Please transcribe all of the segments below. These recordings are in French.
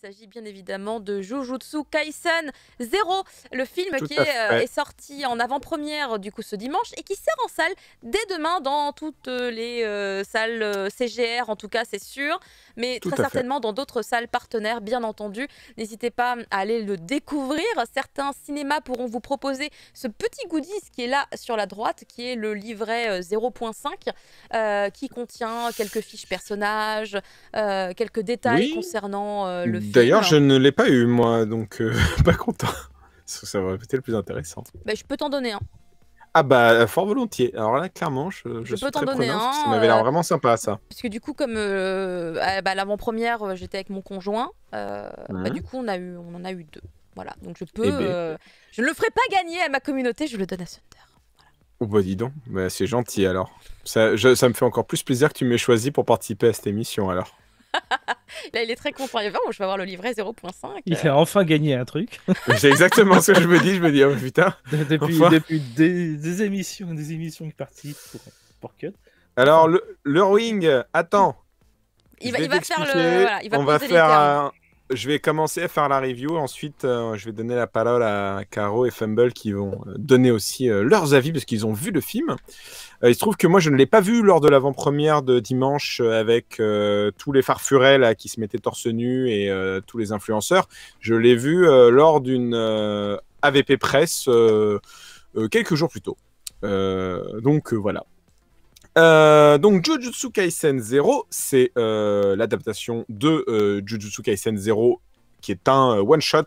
s'agit bien évidemment de Jujutsu Kaisen 0, le film Tout qui à est, fait. est sorti en avant-première du coup ce dimanche et qui sort en salle dès demain dans toutes les salles CGR, en tout cas c'est sûr, mais Tout très à fait. certainement dans d'autres salles partenaires, bien entendu. N'hésitez pas à aller le découvrir. Certains cinémas pourront vous proposer ce petit goodies qui est là sur la droite, qui est le livret 0.5, qui contient quelques fiches personnages, quelques détails Oui, concernant le d'ailleurs, film. je ne l'ai pas eu, moi, donc pas content. Ça aurait été le plus intéressant. Bah, je peux t'en donner un. Ah bah, fort volontiers. Alors là, clairement, je Je suis peux t'en très donner preneur, parce que ça un. m'avait l'air vraiment sympa, ça. Puisque du coup, comme l'avant-première, j'étais avec mon conjoint, bah, du Mhm. coup, on en a eu deux. Voilà, donc je peux. Eh ben, Je ne le ferai pas gagner à ma communauté, je le donne à Sunder. oh bah dis donc, bah, c'est gentil alors. Ça me fait encore plus plaisir que tu m'aies choisi pour participer à cette émission alors. Là, il est très content. Il va, oh, je vais avoir le livret 0.5. Il a enfin gagné un truc. C'est exactement ce que je me dis, oh putain. Depuis, Enfin. depuis des émissions qui participent pour Cut. Alors, le Wing, attends. Il Je vais va faire le. t'expliquer. Voilà, il va On va poser les termes. faire. Je vais commencer à faire la review. Ensuite, je vais donner la parole à Caro et Fumble qui vont donner aussi leurs avis parce qu'ils ont vu le film. Il se trouve que moi, je ne l'ai pas vu lors de l'avant-première de dimanche avec tous les farfurets là, qui se mettaient torse nu et tous les influenceurs. Je l'ai vu lors d'une AVP Presse quelques jours plus tôt. Donc voilà. Donc Jujutsu Kaisen 0, c'est l'adaptation de Jujutsu Kaisen 0, qui est un one-shot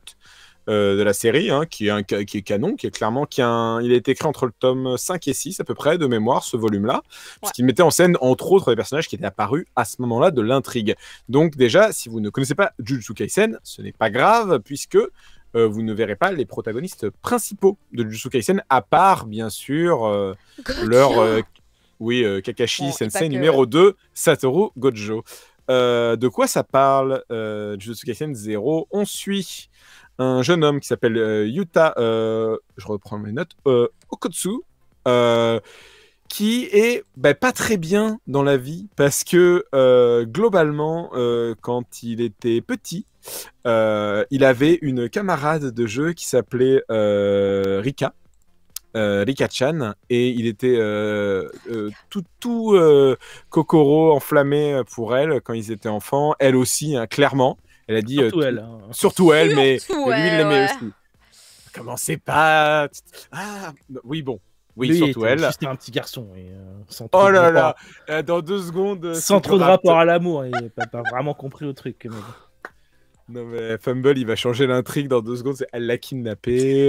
de la série, hein, qui est canon, qui est clairement... il a été écrit entre le tome 5 et 6 à peu près, de mémoire, ce volume-là, parce qu'il mettait en scène, entre autres, des personnages qui étaient apparus à ce moment-là de l'intrigue. Donc déjà, si vous ne connaissez pas Jujutsu Kaisen, ce n'est pas grave, puisque vous ne verrez pas les protagonistes principaux de Jujutsu Kaisen, à part, bien sûr, leur... Oui, Kakashi Bon, Sensei numéro 2, Satoru Gojo. De quoi ça parle, Jujutsu Kaisen 0? On suit un jeune homme qui s'appelle Yuta, je reprends mes notes, Okotsu, qui est pas très bien dans la vie parce que globalement, quand il était petit, il avait une camarade de jeu qui s'appelait Rika. Rika-chan, et il était tout Kokoro enflammé pour elle quand ils étaient enfants, elle aussi, hein, clairement. Elle a dit Surtout elle. Hein. surtout elle, mais lui il l'aimait ouais. aussi. Commencez pas. Ah oui, bon, oui, Lui, surtout elle. Juste un petit garçon. Et, sans trop Oh là rapport- là, dans 2 secondes. Sans trop de rapport à l'amour, il n'a pas vraiment compris le truc. Mais... Non mais Fumble, il va changer l'intrigue dans 2 secondes. Elle l'a kidnappé.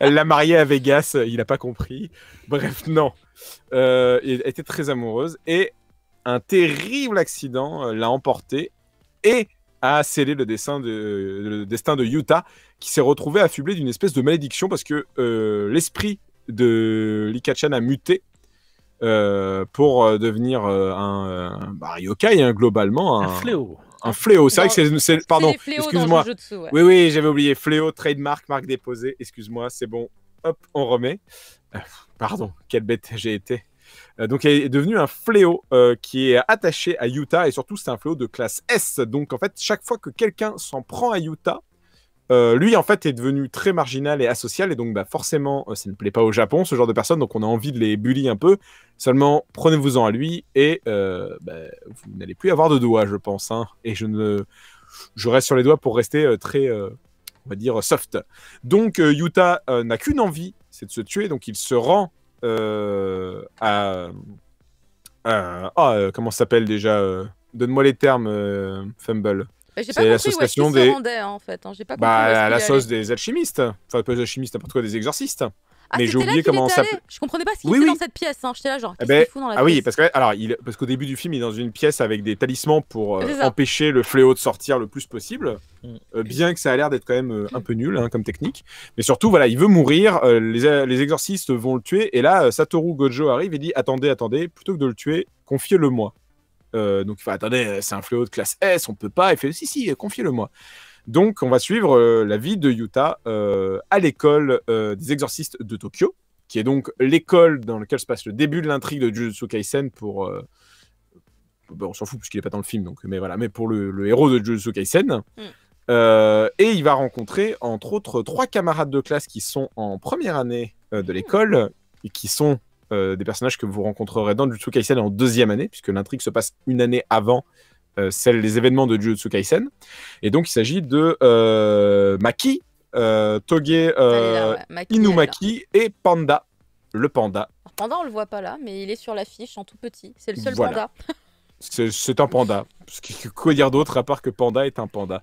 Elle l'a marié à Vegas, il a pas compris. Bref, non. Elle était très amoureuse et un terrible accident l'a emporté et a scellé le destin de Yuta, qui s'est retrouvé affublé d'une espèce de malédiction parce que l'esprit de Rika-chan a muté pour devenir un yokai, hein, globalement. Un fléau. Un fléau, c'est vrai que c'est pardon, excuse-moi. Ouais. Oui, j'avais oublié. Fléau, trademark, marque déposée. Excuse-moi, c'est bon. Hop, on remet. Pardon, quelle bête j'ai été. Donc, il est devenu un fléau qui est attaché à Yuta et surtout, c'est un fléau de classe S. Donc, en fait, chaque fois que quelqu'un s'en prend à Yuta, lui, en fait, est devenu très marginal et asocial. Et donc, forcément, ça ne plaît pas au Japon, ce genre de personnes. Donc, on a envie de les bully un peu. Seulement, prenez-vous-en à lui et vous n'allez plus avoir de doigts, je pense. Hein. Et je reste sur les doigts pour rester très, on va dire, soft. Donc, Yuta n'a qu'une envie, c'est de se tuer. Donc, il se rend comment ça s'appelle déjà Donne-moi les termes, Fumble. J'ai pas compris où est-ce qu'il se rendait, en fait. Hein. J'ai pas compris à la sauce des alchimistes. Enfin, pas des alchimistes, n'importe quoi, des exorcistes. Mais j'ai oublié comment ça s'appelle. Je comprenais pas ce qu'il fait dans cette pièce. Hein. J'étais là, genre, qu'est-ce qu'il fout dans la pièce? Ah oui, parce qu'au début du film, il est dans une pièce avec des talismans pour empêcher le fléau de sortir le plus possible. Bien que ça a l'air d'être quand même un peu nul comme technique. Mais surtout, voilà, il veut mourir. Les exorcistes vont le tuer. Et là, Satoru Gojo arrive et dit attendez, plutôt que de le tuer, confiez-le-moi. Donc, il fait attendez, c'est un fléau de classe S, on peut pas. Il fait si, confiez-le-moi. Donc, on va suivre la vie de Yuta à l'école des exorcistes de Tokyo, qui est donc l'école dans laquelle se passe le début de l'intrigue de Jujutsu Kaisen pour on s'en fout puisqu'il est pas dans le film, donc, mais voilà, mais pour le héros de Jujutsu Kaisen. Et il va rencontrer, entre autres, 3 camarades de classe qui sont en première année de l'école, et qui sont des personnages que vous rencontrerez dans Jujutsu Kaisen en 2e année, puisque l'intrigue se passe une année avant les événements de Jujutsu Kaisen. Et donc, il s'agit de Maki, Toge, Maki, Inumaki et Panda, le panda. Alors, Panda, on le voit pas là, mais il est sur l'affiche en tout petit. C'est le seul Voilà. panda. C'est un panda. Quoi dire d'autre à part que Panda est un panda.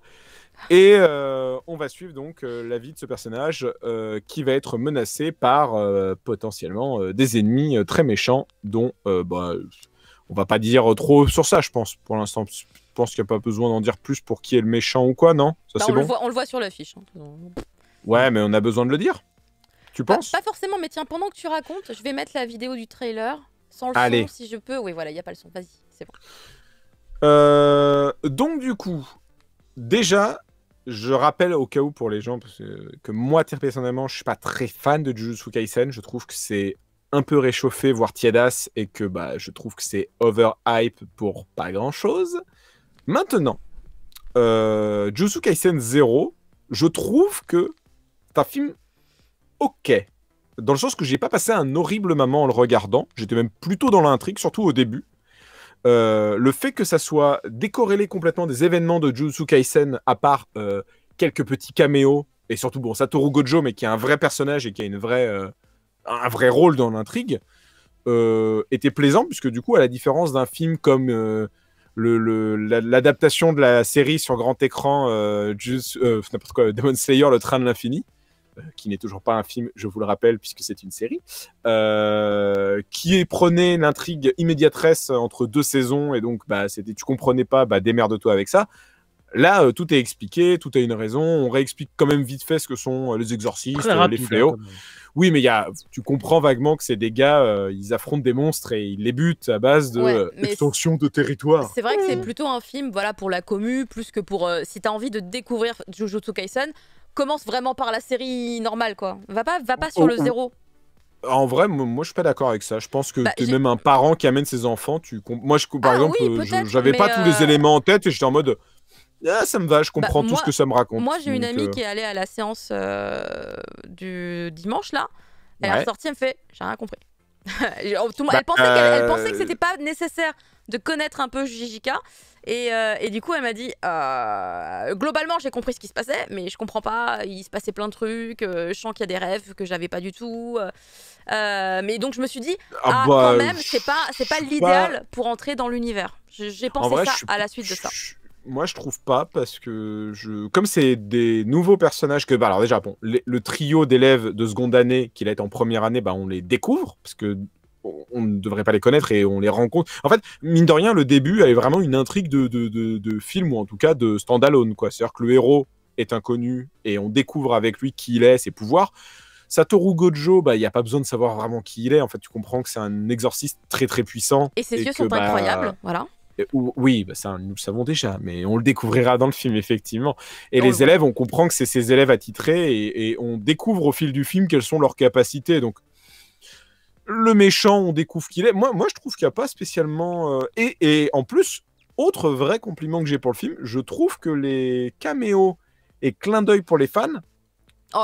Et on va suivre donc la vie de ce personnage qui va être menacé par potentiellement des ennemis très méchants dont on va pas dire trop sur ça, je pense, pour l'instant. Je pense qu'il n'y a pas besoin d'en dire plus pour qui est le méchant ou quoi, non? Ça, Bah, c'est bon? on le voit sur l'affiche. Ouais, mais on a besoin de le dire. Tu penses? Pas forcément, mais tiens, pendant que tu racontes, je vais mettre la vidéo du trailer sans le Allez. son si je peux. Oui, voilà, il n'y a pas le son. Vas-y, c'est bon. Donc du coup, déjà, je rappelle au cas où pour les gens que moi, personnellement, je suis pas très fan de Jujutsu Kaisen. Je trouve que c'est un peu réchauffé, voire tiédasse, et que je trouve que c'est overhype pour pas grand-chose. Maintenant, Jujutsu Kaisen 0, je trouve que c'est un film ok. Dans le sens que j'ai pas passé un horrible moment en le regardant. J'étais même plutôt dans l'intrigue, surtout au début. Le fait que ça soit décorrélé complètement des événements de Jujutsu Kaisen, à part quelques petits caméos, et surtout Satoru Gojo, mais qui est un vrai personnage et qui a un vrai rôle dans l'intrigue, était plaisant, puisque du coup, à la différence d'un film comme l'adaptation de la série sur grand écran, n'importe quoi, Demon Slayer, le train de l'infini, qui n'est toujours pas un film, je vous le rappelle, puisque c'est une série, qui prenait l'intrigue immédiatresse entre 2 saisons, et donc tu comprenais pas, démerde-toi avec ça. Là, tout est expliqué, tout a une raison, on réexplique quand même vite fait ce que sont les exorcistes, les fléaux. Oui, mais tu comprends vaguement que c'est des gars, ils affrontent des monstres et ils les butent à base de extension de territoire. C'est vrai que c'est plutôt un film pour la commu, plus que pour... si t'as envie de découvrir Jujutsu Kaisen, commence vraiment par la série normale, quoi. Va pas sur le 0. En vrai, moi, je suis pas d'accord avec ça. Je pense que t'es même un parent qui amène ses enfants. Moi, par exemple, j'avais pas tous les éléments en tête et j'étais en mode... Ah, ça me va, je comprends tout ce que ça me raconte. Moi, j'ai une amie qui est allée à la séance du dimanche, là. Elle est ressortie, elle me fait « J'ai rien compris ». Elle pensait que c'était pas nécessaire de connaître un peu JJK. Et du coup, elle m'a dit globalement, j'ai compris ce qui se passait, mais je comprends pas. Il se passait plein de trucs. Je sens qu'il y a des rêves que j'avais pas du tout. Mais donc, je me suis dit quand même, c'est pas l'idéal pour entrer dans l'univers. J'ai pensé à la suite de ça. Moi, je trouve pas, parce que comme c'est des nouveaux personnages que... alors déjà, le trio d'élèves de seconde année, qui est en première année, on les découvre, parce que on ne devrait pas les connaître et on les rencontre. En fait, mine de rien, le début est vraiment une intrigue de film, ou en tout cas de standalone, quoi. C'est-à-dire que le héros est inconnu et on découvre avec lui qui il est, ses pouvoirs. Satoru Gojo, il n'y a pas besoin de savoir vraiment qui il est. En fait, tu comprends que c'est un exorciste très très puissant. Et ses yeux sont incroyables, voilà. Oui, ça, nous le savons déjà, mais on le découvrira dans le film, effectivement. Et les élèves, on comprend que c'est ces élèves attitrés, et on découvre au fil du film quelles sont leurs capacités. Donc, le méchant, on découvre qu'il est. Moi, je trouve qu'il n'y a pas spécialement... Et en plus, autre vrai compliment que j'ai pour le film, je trouve que les caméos et clins d'œil pour les fans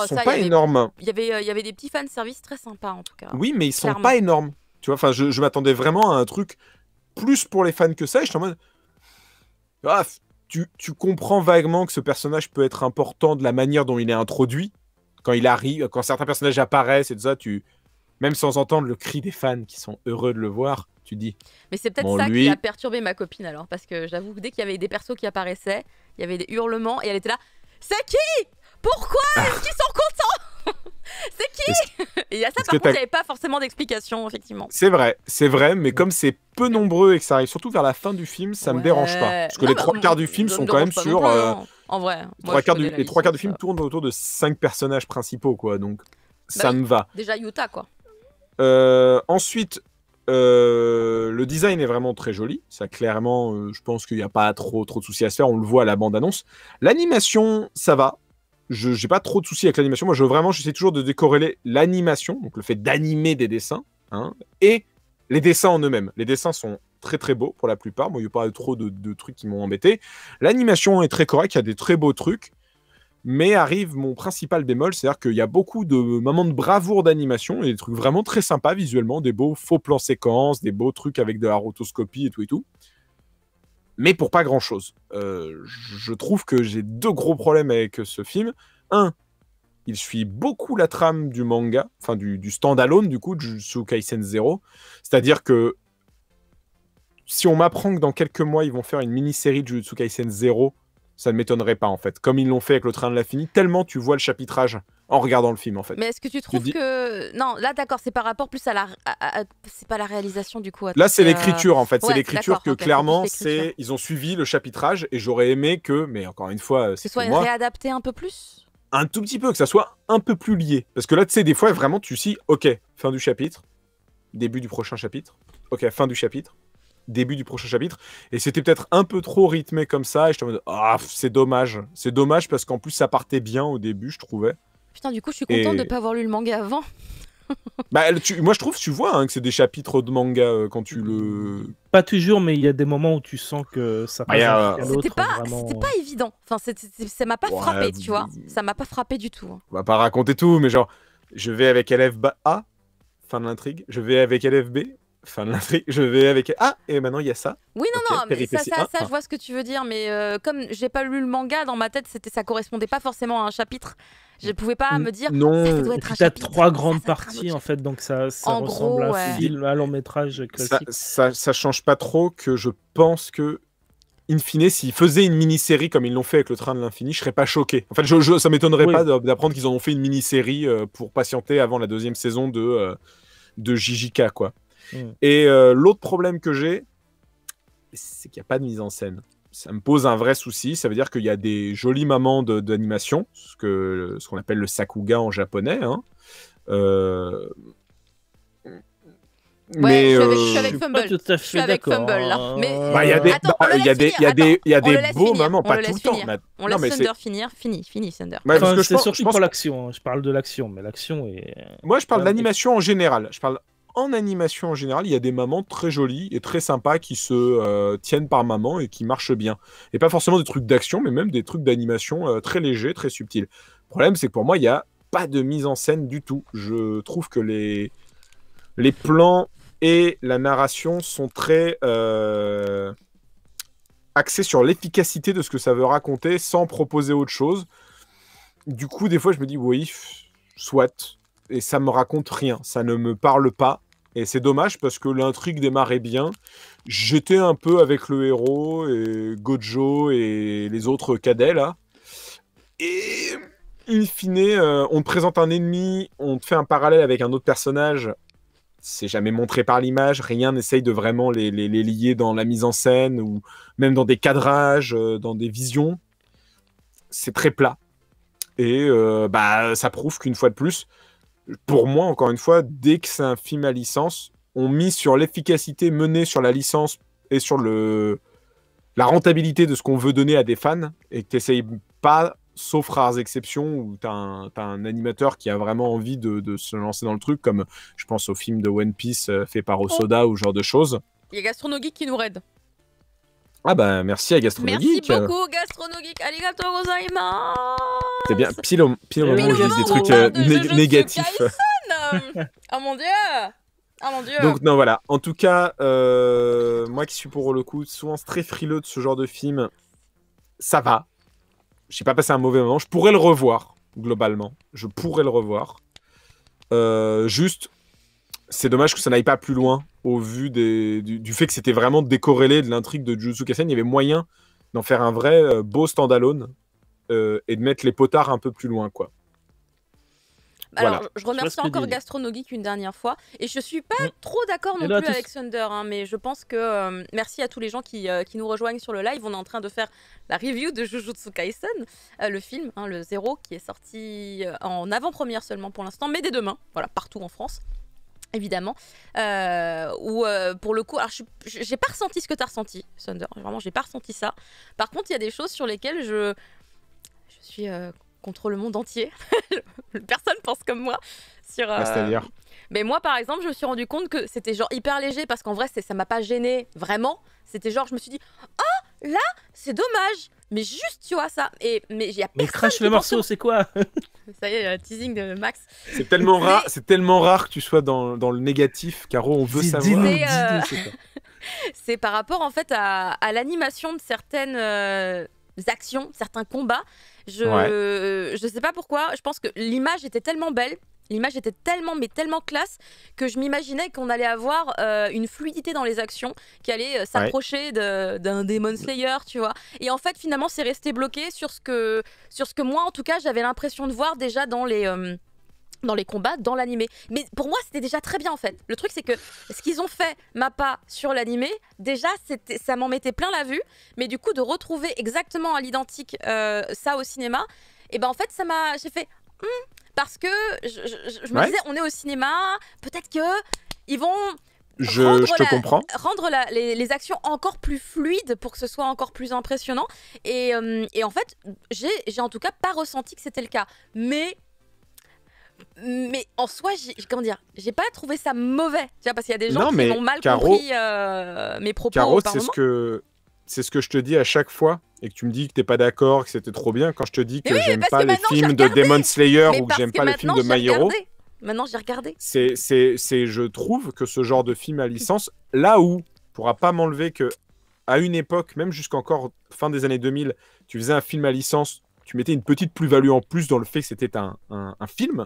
sont pas énormes. Il y avait des petits fanservice très sympas, en tout cas. Oui, mais ils sont pas énormes. Tu vois, enfin, je m'attendais vraiment à un truc plus pour les fans que ça, et je suis en mode... tu comprends vaguement que ce personnage peut être important de la manière dont il est introduit, quand il arrive, quand certains personnages apparaissent et tout ça, même sans entendre le cri des fans qui sont heureux de le voir, tu dis... Mais c'est peut-être ça qui a perturbé ma copine alors, parce que j'avoue que dès qu'il y avait des persos qui apparaissaient, il y avait des hurlements, et elle était là, c'est qui? Pourquoi est-ce qu'ils sont contents? C'est qui? Et à ça, par contre, il n'y avait pas forcément d'explication, effectivement. C'est vrai, mais comme c'est peu nombreux et que ça arrive surtout vers la fin du film, ça me dérange pas. Parce que les 3/4 du film sont quand même sur... En vrai. Les 3/4 du film tournent autour de 5 personnages principaux, quoi, donc ça me va. Déjà Yuta, quoi. Ensuite, le design est vraiment très joli. Ça, clairement, je pense qu'il n'y a pas trop de soucis à se faire. On le voit à la bande-annonce. L'animation, ça va. Je n'ai pas trop de soucis avec l'animation. Moi, j'essaie toujours de décorréler l'animation, donc le fait d'animer des dessins, et les dessins en eux-mêmes. Les dessins sont très très beaux pour la plupart. Bon, il n'y a pas trop de trucs qui m'ont embêté. L'animation est très correcte, il y a des très beaux trucs. Mais arrive mon principal bémol, c'est-à-dire qu'il y a beaucoup de moments de bravoure d'animation et des trucs vraiment très sympas visuellement, des beaux faux plans séquences, des beaux trucs avec de la rotoscopie et tout et tout. Mais pour pas grand-chose. Je trouve que j'ai 2 gros problèmes avec ce film. Un, il suit beaucoup la trame du manga, enfin du stand-alone du coup, de Jujutsu Kaisen 0. C'est-à-dire que si on m'apprend que dans quelques mois, ils vont faire une mini-série de Jujutsu Kaisen 0, ça ne m'étonnerait pas en fait. Comme ils l'ont fait avec le train de l'infini, tellement tu vois le chapitrage en regardant le film en fait. Mais est-ce que tu trouves que... Non, là d'accord, c'est par rapport plus à la... C'est pas la réalisation du coup. Là c'est l'écriture en fait. Ouais, c'est l'écriture que okay, clairement ils ont suivi le chapitrage et j'aurais aimé que, mais encore une fois, c'est soit réadapté un peu plus. Un tout petit peu, que ça soit un peu plus lié. Parce que là tu sais, des fois vraiment tu sais, ok, fin du chapitre, début du prochain chapitre, ok, fin du chapitre, début du prochain chapitre, et c'était peut-être un peu trop rythmé comme ça, et j'étais en mode ah, c'est dommage parce qu'en plus ça partait bien au début, je trouvais. Putain, du coup je suis contente de pas avoir lu le manga avant. Bah, moi je trouve, tu vois hein, que c'est des chapitres de manga quand tu le... Pas toujours, mais il y a des moments où tu sens que ça passe d'un truc à l'autre. C'était pas évident, enfin, ça m'a pas frappé, tu vois, ça m'a pas frappé du tout. On va pas raconter tout, mais genre, je vais avec élève A, fin de l'intrigue, je vais avec élève B, fin de l'intrigue, je vais avec... Ah, et maintenant il y a ça. Oui, non, mais ça je vois ce que tu veux dire, mais comme j'ai pas lu le manga, dans ma tête, ça correspondait pas forcément à un chapitre. Je pouvais pas me dire, non. Ça doit être un chapitre. Chapitre. 3 grandes parties, en fait, donc ça ressemble à un film, à long métrage classique. Ça change pas trop que je pense que, in fine, s'ils faisaient une mini-série comme ils l'ont fait avec le train de l'infini, je serais pas choqué. En fait, ça m'étonnerait pas d'apprendre qu'ils en ont fait une mini-série pour patienter avant la 2e saison de JJK, quoi. Et l'autre problème que j'ai, c'est qu'il n'y a pas de mise en scène. Ça me pose un vrai souci. Ça veut dire qu'il y a des jolies moments d'animation, ce qu'on appelle le sakuga en japonais. Hein. Mais je suis avec Fumble. Je suis avec Fumble là. Il y a des beaux moments, pas tout le temps. On laisse Thunder finir. Fini Thunder. C'est surtout pour l'action. Je parle de l'action, mais l'action est... Moi, je parle d'animation en général. En animation en général, il y a des moments très jolis et très sympas qui se tiennent par moments et qui marchent bien. Et pas forcément des trucs d'action, mais même des trucs d'animation très légers, très subtils. Le problème, c'est que pour moi, il n'y a pas de mise en scène du tout. Je trouve que les plans et la narration sont très axés sur l'efficacité de ce que ça veut raconter sans proposer autre chose. Du coup, des fois, je me dis, oui, soit... Et ça me raconte rien, ça ne me parle pas. Et c'est dommage parce que l'intrigue démarrait bien. J'étais un peu avec le héros et Gojo et les autres cadets là. Et in fine, on te présente un ennemi, on te fait un parallèle avec un autre personnage. C'est jamais montré par l'image, rien n'essaye de vraiment les lier dans la mise en scène ou même dans des cadrages, dans des visions. C'est très plat. Et ça prouve qu'une fois de plus, pour moi, encore une fois, dès que c'est un film à licence, on mise sur l'efficacité menée sur la licence et sur la rentabilité de ce qu'on veut donner à des fans, et que tu n'essayes pas, sauf rares exceptions, où tu as un animateur qui a vraiment envie de se lancer dans le truc, comme je pense au film de One Piece fait par Osoda ou ce genre de choses. Il y a Gastronogeek qui nous raide. Ah bah merci à Gastronogeek. Merci beaucoup Gastronogeek, arigato gozaimasu. C'est bien, pile au moment où je dis des trucs négatifs. Oh mon dieu. Oh mon dieu. Donc non voilà, en tout cas, moi qui suis pour le coup souvent très frileux de ce genre de film, ça va. J'ai pas passé un mauvais moment, je pourrais le revoir, globalement. Je pourrais le revoir. Juste, c'est dommage que ça n'aille pas plus loin au vu du fait que c'était vraiment décorrélé de l'intrigue de Jujutsu Kaisen. Il y avait moyen d'en faire un vrai beau stand-alone et de mettre les potards un peu plus loin, quoi. Alors, voilà. Je remercie encore Gastronogeek une dernière fois. Et je suis pas trop d'accord non plus avec Thunder, hein, mais je pense que... merci à tous les gens qui nous rejoignent sur le live. On est en train de faire la review de Jujutsu Kaisen, le film, hein, le 0, qui est sorti en avant-première seulement pour l'instant, mais dès demain, voilà, partout en France. Évidemment, où pour le coup, alors j'ai pas ressenti ce que t'as ressenti, Thunder, vraiment j'ai pas ressenti ça. Par contre, il y a des choses sur lesquelles je suis contre le monde entier. Personne pense comme moi sur. C'est-à-dire Mais moi, par exemple, je me suis rendu compte que c'était genre hyper léger parce qu'en vrai, ça m'a pas gêné vraiment. C'était genre, je me suis dit, oh, là, c'est dommage. Mais juste, tu vois, ça. Mais il y a personne. Mais crache le morceau, c'est quoi? Ça y est, teasing de Max. C'est tellement rare, c'est tellement rare que tu sois dans le négatif, Caro, on veut savoir. C'est par rapport en fait à l'animation de certaines actions, certains combats. Je sais pas pourquoi, je pense que l'image était tellement belle. L'image était tellement classe que je m'imaginais qu'on allait avoir une fluidité dans les actions qui allait s'approcher d'un Demon Slayer, tu vois. Et en fait, finalement, c'est resté bloqué sur ce que moi, en tout cas, j'avais l'impression de voir déjà dans les combats, dans l'animé. Mais pour moi, c'était déjà très bien en fait. Le truc, c'est que ce qu'ils ont fait, Mappa, sur l'animé, déjà, ça m'en mettait plein la vue. Mais du coup, de retrouver exactement à l'identique ça au cinéma, et ben en fait, j'ai fait... parce que je me disais, on est au cinéma, peut-être qu'ils vont... rendre les actions encore plus fluides pour que ce soit encore plus impressionnant. Et en fait, j'ai en tout cas pas ressenti que c'était le cas. Mais en soi, j'ai pas trouvé ça mauvais. Tu vois, parce qu'il y a des gens qui ont mal compris mes propos. Caro, c'est ce que je te dis à chaque fois et que tu me dis que t'es pas d'accord, que c'était trop bien quand je te dis que j'aime pas les films de Demon Slayer ou que j'aime pas les films de My Hero. Maintenant, j'ai regardé. Je trouve que ce genre de film à licence, là où pourra pas m'enlever que à une époque, même jusqu'encore fin des années 2000, tu faisais un film à licence, tu mettais une petite plus-value en plus dans le fait que c'était un film.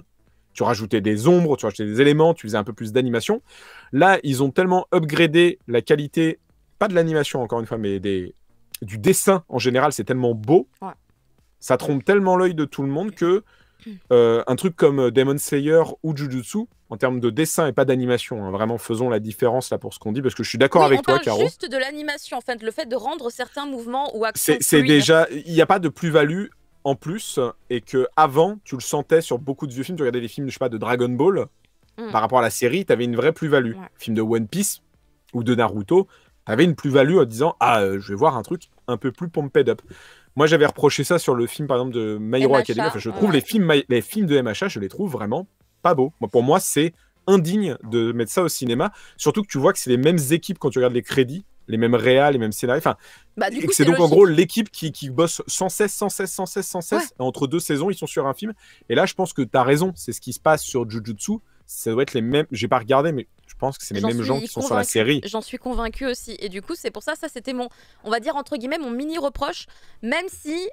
Tu rajoutais des ombres, tu rajoutais des éléments, tu faisais un peu plus d'animation. Là, ils ont tellement upgradé la qualité, pas de l'animation encore une fois, mais du dessin en général, c'est tellement beau. Ouais. Ça trompe tellement l'œil de tout le monde que un truc comme Demon Slayer ou Jujutsu, en termes de dessin et pas d'animation, hein, vraiment faisons la différence là pour ce qu'on dit, parce que je suis d'accord avec toi, Caro. Juste de l'animation, en fait, le fait de rendre certains mouvements ou actions. C'est déjà, il n'y a pas de plus-value en plus, et que avant tu le sentais sur beaucoup de vieux films, tu regardais des films, je sais pas, de Dragon Ball, par rapport à la série, tu avais une vraie plus-value. Film de One Piece ou de Naruto, tu avais une plus-value en disant je vais voir un truc un peu plus pumped up. Moi j'avais reproché ça sur le film par exemple de My Hero Academia. Enfin, je trouve les films de MHA, je les trouve vraiment pas beaux. Pour moi c'est indigne de mettre ça au cinéma, surtout que tu vois que c'est les mêmes équipes quand tu regardes les crédits, les mêmes réals, les mêmes scénarios. Enfin, et c'est donc logique. En gros l'équipe qui bosse sans cesse. Entre deux saisons, ils sont sur un film. Et là, je pense que tu as raison. C'est ce qui se passe sur Jujutsu. Ça doit être les mêmes. J'ai pas regardé, mais je pense que c'est les mêmes gens qui sont sur la série. J'en suis convaincue aussi. Et du coup, c'est pour ça c'était on va dire entre guillemets, mon mini reproche. Même si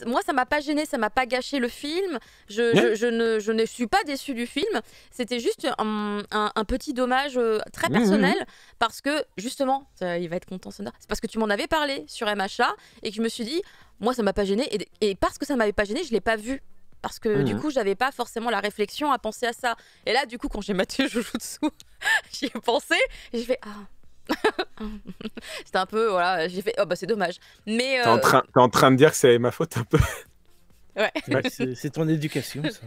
moi, ça m'a pas gêné, ça m'a pas gâché le film. Je ne suis pas déçue du film. C'était juste un petit dommage très personnel parce que justement, il va être content, Sonder. C'est parce que tu m'en avais parlé sur MHA et que je me suis dit, moi, ça m'a pas gêné. Et parce que ça m'avait pas gêné, je l'ai pas vu. Parce que du coup, j'avais pas forcément la réflexion à penser à ça. Et là, du coup, quand j'ai maté Jujutsu, j'y ai pensé et j'ai fait c'était un peu, voilà, j'ai fait c'est dommage. Mais t'es en train de dire que c'est ma faute un peu. Ouais. C'est ton éducation, ça.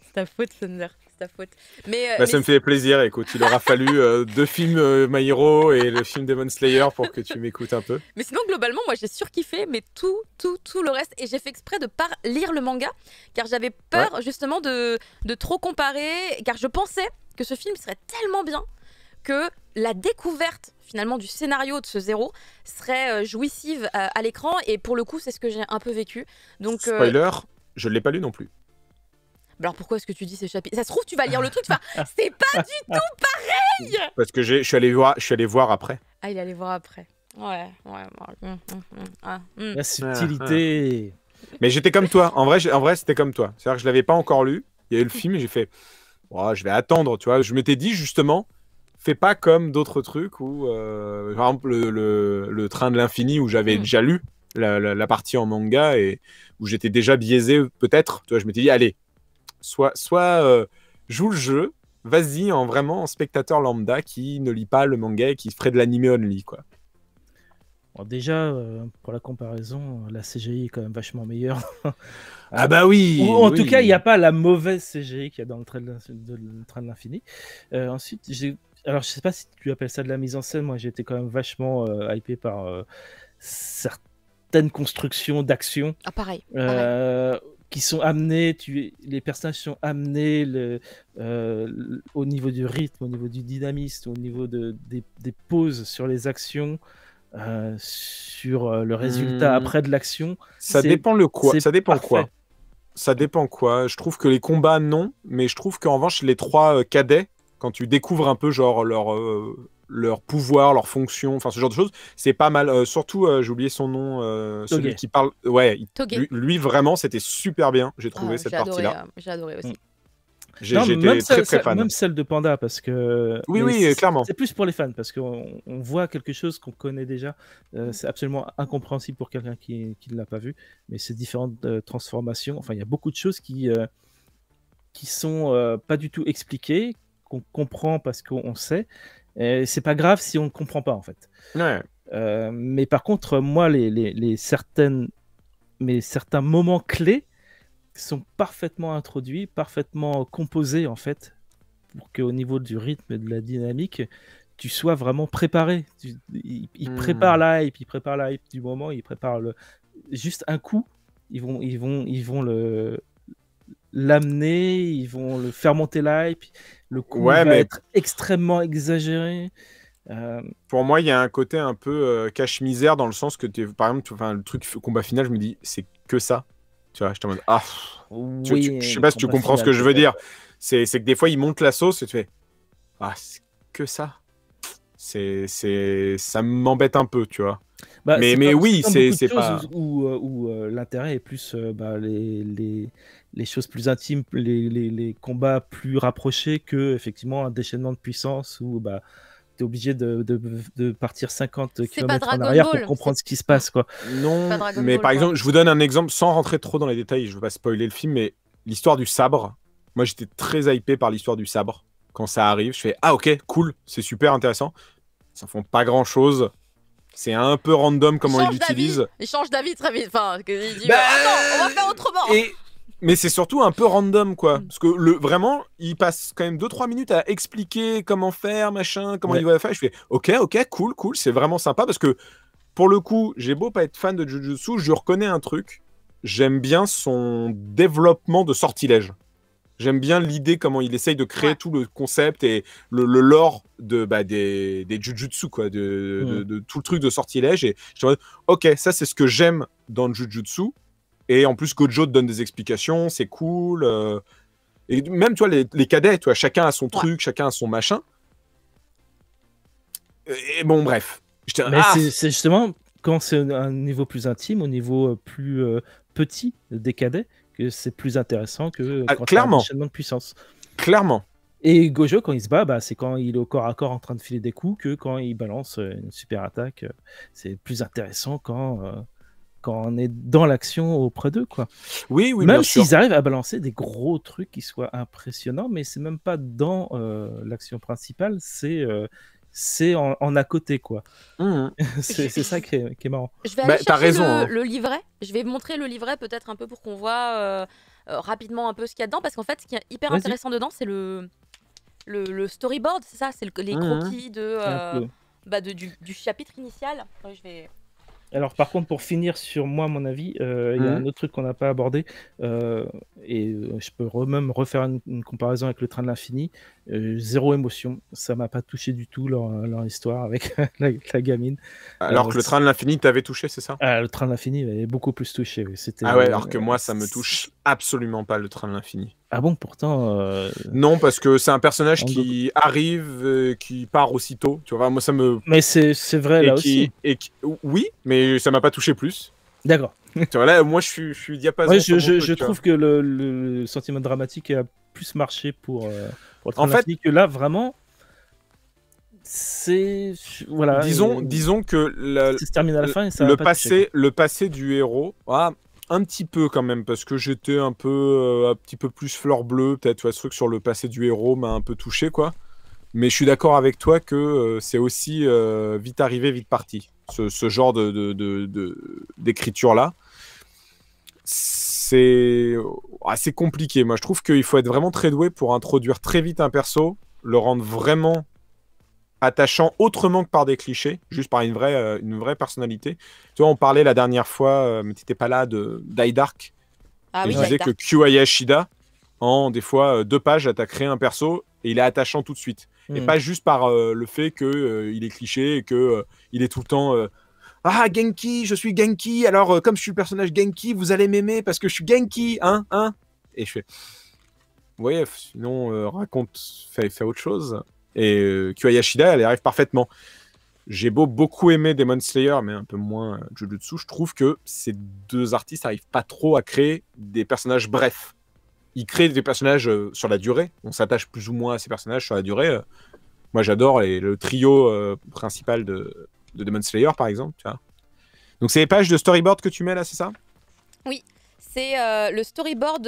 C'est ta faute, Thunder. C'est ta faute. Mais ça me fait plaisir. Écoute, il aura fallu 2 films My Hero et le film Demon Slayer pour que tu m'écoutes un peu. Mais sinon, globalement, moi, j'ai surkiffé, mais tout le reste. Et j'ai fait exprès de pas lire le manga, car j'avais peur justement de trop comparer, car je pensais que ce film serait tellement bien que la découverte finalement du scénario de ce Zéro serait jouissive à l'écran, et pour le coup c'est ce que j'ai un peu vécu. Donc spoiler, je l'ai pas lu non plus. Alors pourquoi est-ce que tu dis ces chapitres? Ça se trouve tu vas lire le truc, c'est pas du tout pareil. Parce que je suis allé voir après. Ah, il est allé voir après. Ouais. La subtilité. Mais j'étais comme toi. En vrai c'était comme toi. C'est-à-dire que je l'avais pas encore lu. Il y a eu le film et j'ai fait je vais attendre, tu vois. Je m'étais dit justement, fais pas comme d'autres trucs où, par exemple, le Train de l'Infini, où j'avais déjà lu la partie en manga et où j'étais déjà biaisé, peut-être. Tu vois, je m'étais dit, allez, soit joue le jeu, vas-y vraiment en spectateur lambda qui ne lit pas le manga et qui ferait de l'anime only, quoi. Bon, déjà, pour la comparaison, la CGI est quand même vachement meilleure. Ah bah oui. Ou en tout cas, il n'y a pas la mauvaise CGI qu'il y a dans le Train de l'Infini. Ensuite, alors, je sais pas si tu appelles ça de la mise en scène. Moi, j'ai été quand même vachement hypé par certaines constructions d'action. Ah, pareil. qui sont amenés, les personnages sont amenés au niveau du rythme, au niveau du dynamisme, au niveau des pauses sur les actions, sur le résultat après de l'action. Ça dépend quoi. Ça dépend quoi. Ça dépend quoi. Je trouve que les combats, non. Mais je trouve qu'en revanche, les 3 cadets, quand tu découvres un peu genre leur pouvoir, leur fonction, enfin ce genre de choses, c'est pas mal. Surtout, j'ai oublié son nom, celui qui parle. Ouais, lui vraiment, c'était super bien, j'ai trouvé cette partie-là. J'ai adoré aussi. J'étais très fan. Même celle de Panda, parce que. Oui, clairement. C'est plus pour les fans, parce qu'on voit quelque chose qu'on connaît déjà. C'est absolument incompréhensible pour quelqu'un qui ne l'a pas vu. Mais ces différentes transformations, enfin, il y a beaucoup de choses qui sont pas du tout expliquées, qu'on comprend parce qu'on sait. Et c'est pas grave si on ne comprend pas, en fait. Ouais. Mais par contre, moi, certains moments clés sont parfaitement introduits, parfaitement composés, en fait, pour qu'au niveau du rythme et de la dynamique, tu sois vraiment préparé. Ils préparent l'hype, du moment, ils préparent juste un coup, ils vont l'amener, ils vont le faire monter l'hype, le coup va être extrêmement exagéré. Pour moi, il y a un côté un peu cache-misère dans le sens que, par exemple, le truc combat final, je me dis, c'est que ça. Tu vois, je te demande, je sais pas si tu comprends ce que je veux dire. C'est que des fois, ils montent la sauce et tu fais, c'est que ça. Ça m'embête un peu, tu vois. Mais oui, c'est pas... Où l'intérêt est plus les choses plus intimes, les combats plus rapprochés que, effectivement, un déchaînement de puissance où t'es obligé de partir 50 km en arrière pour comprendre ce qui se passe, quoi. Non, mais par exemple, je vous donne un exemple sans rentrer trop dans les détails, je veux pas spoiler le film, mais l'histoire du sabre, moi j'étais très hypé par l'histoire du sabre. Quand ça arrive, je fais ok, cool, c'est super intéressant. Ça font pas grand chose. C'est un peu random comment ils l'utilisent. Il change d'avis très vite. Enfin, il dit attends, on va faire autrement. Mais c'est surtout un peu random, quoi. Parce que vraiment, il passe quand même 2-3 minutes à expliquer comment faire, machin, comment il va faire. Je fais ok, cool, c'est vraiment sympa. Parce que, pour le coup, j'ai beau pas être fan de Jujutsu, je reconnais un truc. J'aime bien son développement de sortilège. J'aime bien l'idée, comment il essaye de créer tout le concept et le lore des Jujutsu, quoi, de tout le truc de sortilège. Et je me dis, ok, ça c'est ce que j'aime dans le Jujutsu. Et en plus, Gojo te donne des explications, c'est cool. Et même, tu vois, les cadets, tu vois, chacun a son truc, chacun a son machin. Et bon, bref. Mais c'est justement quand c'est un niveau plus intime, au niveau plus petit des cadets, que c'est plus intéressant que quand il y a un enchaînement de puissance. Clairement. Et Gojo, quand il se bat, c'est quand il est au corps à corps en train de filer des coups que quand il balance une super attaque. C'est plus intéressant quand on est dans l'action auprès d'eux, quoi. Oui, même s'ils arrivent à balancer des gros trucs qui soient impressionnants, mais c'est même pas dans l'action principale, c'est en à côté, quoi. C'est ça qui est marrant. Je vais aller chercher le livret. Je vais montrer le livret peut-être un peu pour qu'on voit rapidement un peu ce qu'il y a dedans, parce qu'en fait, ce qui est hyper intéressant dedans, c'est le storyboard, c'est ça, c'est les croquis du chapitre initial. Je vais... Alors par contre, pour finir sur moi, mon avis, il y a un autre truc qu'on n'a pas abordé, et je peux même refaire une comparaison avec le Train de l'Infini. Zéro émotion, ça m'a pas touché du tout leur histoire avec la gamine. Alors que le Train de l'Infini t'avait touché, c'est ça? Le Train de l'Infini m'avait beaucoup plus touché. Alors que moi, ça me touche absolument pas, le Train de l'Infini. Ah bon, pourtant... Non, parce que c'est un personnage qui arrive, qui part aussitôt. Tu vois, moi, ça me... Mais c'est vrai là aussi. Oui, mais ça m'a pas touché plus. D'accord. Tu vois, là, moi, je suis diapason. Ouais, je trouve que le sentiment dramatique a plus marché pour le Train de l'Infini que là, vraiment... C'est... Voilà. Disons que ça se termine à la fin et ça le passé du héros... un petit peu quand même, parce que j'étais un petit peu plus fleur bleue, peut-être, tu vois, ce truc sur le passé du héros m'a un peu touché, quoi. Mais je suis d'accord avec toi que c'est aussi vite arrivé, vite parti. Ce genre d'écriture-là. C'est assez compliqué. Moi, je trouve qu'il faut être vraiment très doué pour introduire très vite un perso, le rendre vraiment attachant autrement que par des clichés, juste par une vraie personnalité. Tu vois, on parlait la dernière fois, mais tu n'étais pas là, d'Hydark. Ah Et oui, il disait que Kyu Hayashida, en des fois 2 pages, t'as créé un perso et il est attachant tout de suite. Et pas juste par le fait que il est cliché et que il est tout le temps ah Genki, je suis Genki, alors comme je suis le personnage Genki, vous allez m'aimer parce que je suis Genki, hein. Et je fais ouais, sinon raconte, fais autre chose. Et Kyu Hayashida, elle y arrive parfaitement. J'ai beaucoup aimé Demon Slayer, mais un peu moins Jujutsu. Je trouve que ces 2 artistes n'arrivent pas trop à créer des personnages brefs. Ils créent des personnages sur la durée. On s'attache plus ou moins à ces personnages sur la durée. Moi, j'adore le trio principal de Demon Slayer, par exemple. Tu vois. Donc, c'est les pages de storyboard que tu mets là, c'est ça? Oui, c'est le storyboard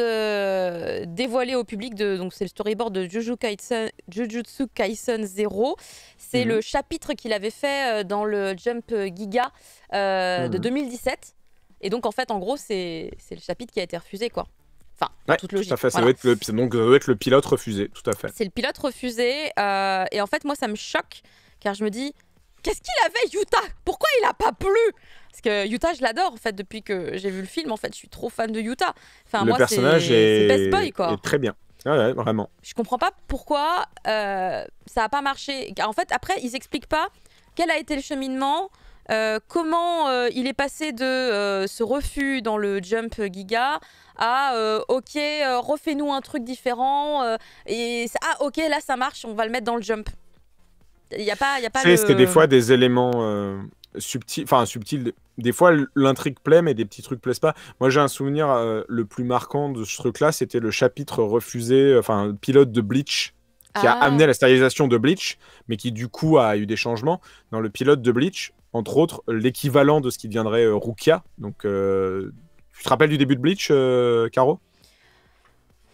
dévoilé au public. Donc, c'est le storyboard de Jujutsu Kaisen 0. C'est le chapitre qu'il avait fait dans le Jump Giga de 2017. Et donc, en fait, en gros, c'est le chapitre qui a été refusé, quoi. Enfin, ouais, toute logique. Tout à fait, ça doit être le pilote refusé, tout à fait. C'est le pilote refusé. Et en fait, moi, ça me choque, car je me dis, qu'est-ce qu'il avait, Yuta? Pourquoi il a pas plu? Parce que Yuta, je l'adore, en fait, depuis que j'ai vu le film. En fait, je suis trop fan de Yuta. Enfin, le personnage c'est best boy, quoi. est très bien. Ouais, vraiment. Je comprends pas pourquoi ça a pas marché. En fait, après, ils expliquent pas quel a été le cheminement. Comment il est passé de ce refus dans le Jump Giga à ok, refais-nous un truc différent ok, là ça marche, on va le mettre dans le Jump. Il y a pas C'était des fois des éléments subtils. Des fois l'intrigue plaît, mais des petits trucs plaisent pas. Moi j'ai un souvenir le plus marquant de ce truc-là, c'était le chapitre refusé, le pilote de Bleach, qui a amené à la stérilisation de Bleach, mais qui du coup a eu des changements. Dans le pilote de Bleach, entre autres, l'équivalent de ce qui deviendrait Rukia. Donc, tu te rappelles du début de Bleach, Caro?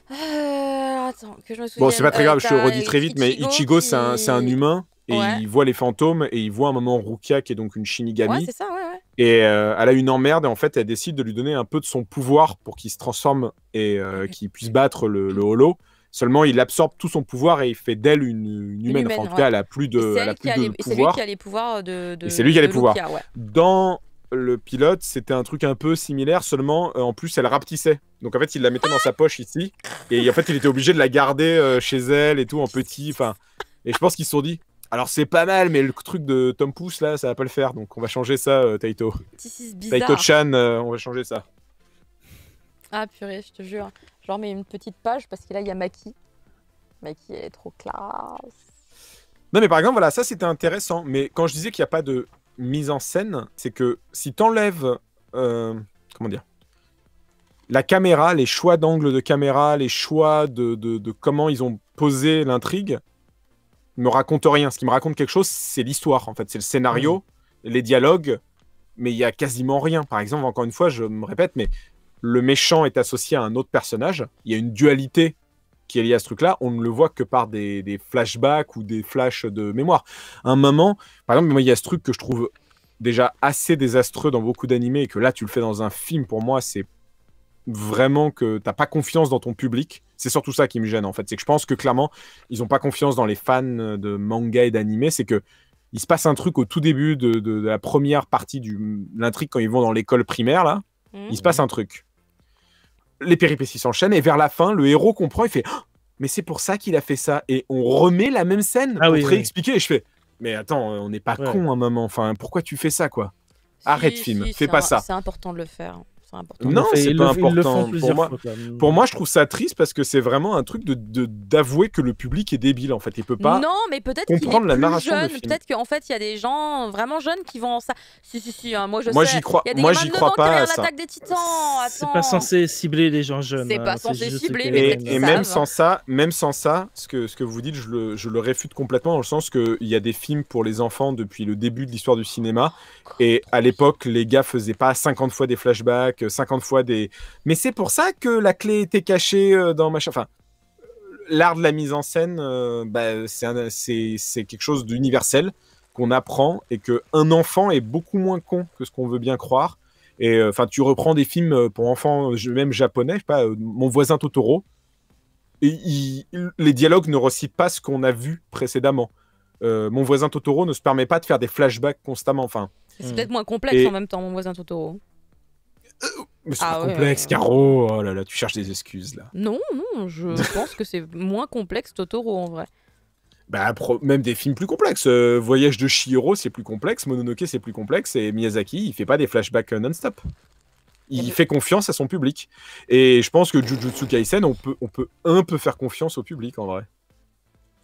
Attends, que je me souvienne. Bon, c'est pas très grave, je te redis très vite, mais Ichigo, c'est un humain, et il voit les fantômes, et il voit un moment Rukia, qui est donc une Shinigami. Ouais, c'est ça, ouais. Et elle a une emmerde, et en fait, elle décide de lui donner un peu de son pouvoir pour qu'il se transforme et qu'il puisse battre le holo. Seulement, il absorbe tout son pouvoir et il fait d'elle une humaine. Enfin, en tout cas, elle a plus de pouvoir. C'est lui qui a les pouvoirs de et c'est lui qui a les pouvoirs. Lucia, ouais. Dans le pilote, c'était un truc un peu similaire, seulement en plus, elle rapetissait. Donc en fait, il la mettait dans sa poche ici. Et en fait, il était obligé de la garder chez elle et tout, en petit. Et je pense qu'ils se sont dit, alors c'est pas mal, mais le truc de Tom Pouce, là, ça va pas le faire. Donc on va changer ça, Taito. Taito-chan, on va changer ça. Ah purée, je te jure. Je leur mets une petite page parce que là, il y a Maki. Maki, elle est trop classe. Non, mais par exemple, voilà, ça c'était intéressant. Mais quand je disais qu'il n'y a pas de mise en scène, c'est que si t'enlèves, comment dire, la caméra, les choix d'angle de caméra, les choix de comment ils ont posé l'intrigue, me raconte rien. Ce qui me raconte quelque chose, c'est l'histoire, en fait. C'est le scénario, les dialogues, mais il y a quasiment rien. Par exemple, encore une fois, je me répète, mais le méchant est associé à un autre personnage. Il y a une dualité qui est liée à ce truc-là. On ne le voit que par des flashbacks ou des flashs de mémoire. À un moment, par exemple, moi, il y a ce truc que je trouve déjà assez désastreux dans beaucoup d'animés et que là, tu le fais dans un film, pour moi, c'est vraiment que t'as pas confiance dans ton public. C'est surtout ça qui me gêne, en fait. C'est que je pense que, clairement, ils n'ont pas confiance dans les fans de manga et d'animé. C'est que il se passe un truc au tout début de la première partie de l'intrigue quand ils vont dans l'école primaire, là. Il se passe un truc. Les péripéties s'enchaînent et vers la fin, le héros comprend, il fait oh, mais c'est pour ça qu'il a fait ça. Et on remet la même scène pour te réexpliquer. Et je fais mais attends, on n'est pas con un moment. Enfin, pourquoi tu fais ça, quoi? Arrête, film, fais pas ça. C'est important de le faire. Important. Non, c'est pas important. Pour moi, je trouve ça triste parce que c'est vraiment un truc d'avouer que le public est débile, en fait. Il peut pas mais peut-être comprendre la narration jeune. du film. Peut-être qu'en fait, il y a des gens vraiment jeunes qui vont ça. Si, hein, moi j'y crois. Moi, j'y crois pas à ça. L'attaque des Titans. C'est pas censé cibler les gens jeunes. C'est pas censé cibler, mais et même sans ça, ce que vous dites, je le réfute complètement dans le sens qu'il y a des films pour les enfants depuis le début de l'histoire du cinéma. Et à l'époque, les gars faisaient pas 50 fois des flashbacks, 50 fois des... Mais c'est pour ça que la clé était cachée dans machin... Enfin, l'art de la mise en scène, c'est quelque chose d'universel qu'on apprend et qu'un enfant est beaucoup moins con que ce qu'on veut bien croire. Et enfin, tu reprends des films pour enfants, même japonais, je sais pas, Mon voisin Totoro, et les dialogues ne recitent pas ce qu'on a vu précédemment. Mon voisin Totoro ne se permet pas de faire des flashbacks constamment. Enfin, c'est peut-être moins complexe en même temps, Mon voisin Totoro. Mais c'est Ah pas ouais, complexe, Caro. Oh là là, tu cherches des excuses là. Non, je pense que c'est moins complexe Totoro en vrai. Bah, même des films plus complexes. Voyage de Chihiro, c'est plus complexe. Mononoke, c'est plus complexe. Et Miyazaki, il fait pas des flashbacks non-stop. Il fait confiance à son public. Et je pense que Jujutsu Kaisen, on peut un peu faire confiance au public en vrai.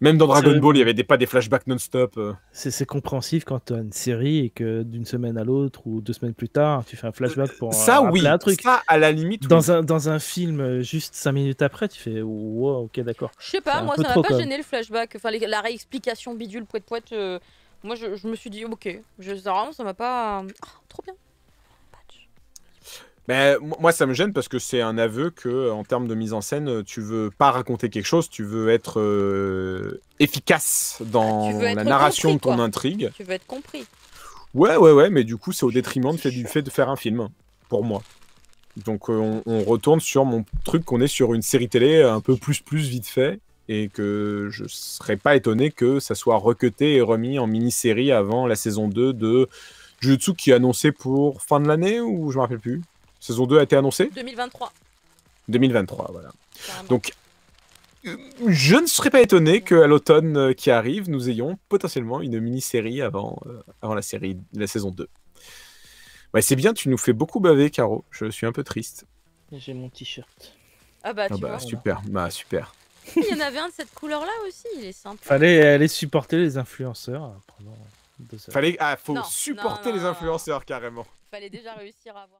Même dans Dragon Ball, il y avait pas des flashbacks non-stop. C'est compréhensif quand tu as une série et que d'une semaine à l'autre ou 2 semaines plus tard, tu fais un flashback pour ça, rappeler oui. un truc. Ça, à la limite, dans un film, juste 5 minutes après, tu fais wow, ok, d'accord. Je sais pas, moi ça m'a pas gêné le flashback, enfin la réexplication bidule poète. Moi je me suis dit ok, vraiment ça m'a pas. Trop bien. Mais moi, ça me gêne parce que c'est un aveu que, en termes de mise en scène, tu veux pas raconter quelque chose, tu veux être efficace dans la narration de ton intrigue. Tu veux être compris. Ouais, mais du coup, c'est au détriment du fait de faire un film, pour moi. Donc, on retourne sur mon truc qu'on est sur une série télé un peu plus vite fait, et que je serais pas étonné que ça soit recuté et remis en mini-série avant la saison 2 de Jujutsu qui est annoncé pour fin de l'année, ou je me rappelle plus. Saison 2 a été annoncée 2023. 2023, voilà. Carrément. Donc, je ne serais pas étonné qu'à l'automne qui arrive, nous ayons potentiellement une mini-série avant la saison 2. Ouais, c'est bien, tu nous fais beaucoup baver, Caro. Je suis un peu triste. J'ai mon t-shirt. Ah bah, tu vois. Super, bah super. Il y en avait un de cette couleur-là aussi, il est sympa. Fallait aller supporter les influenceurs pendant 2 heures. Faut supporter les influenceurs, carrément. Fallait déjà réussir à avoir.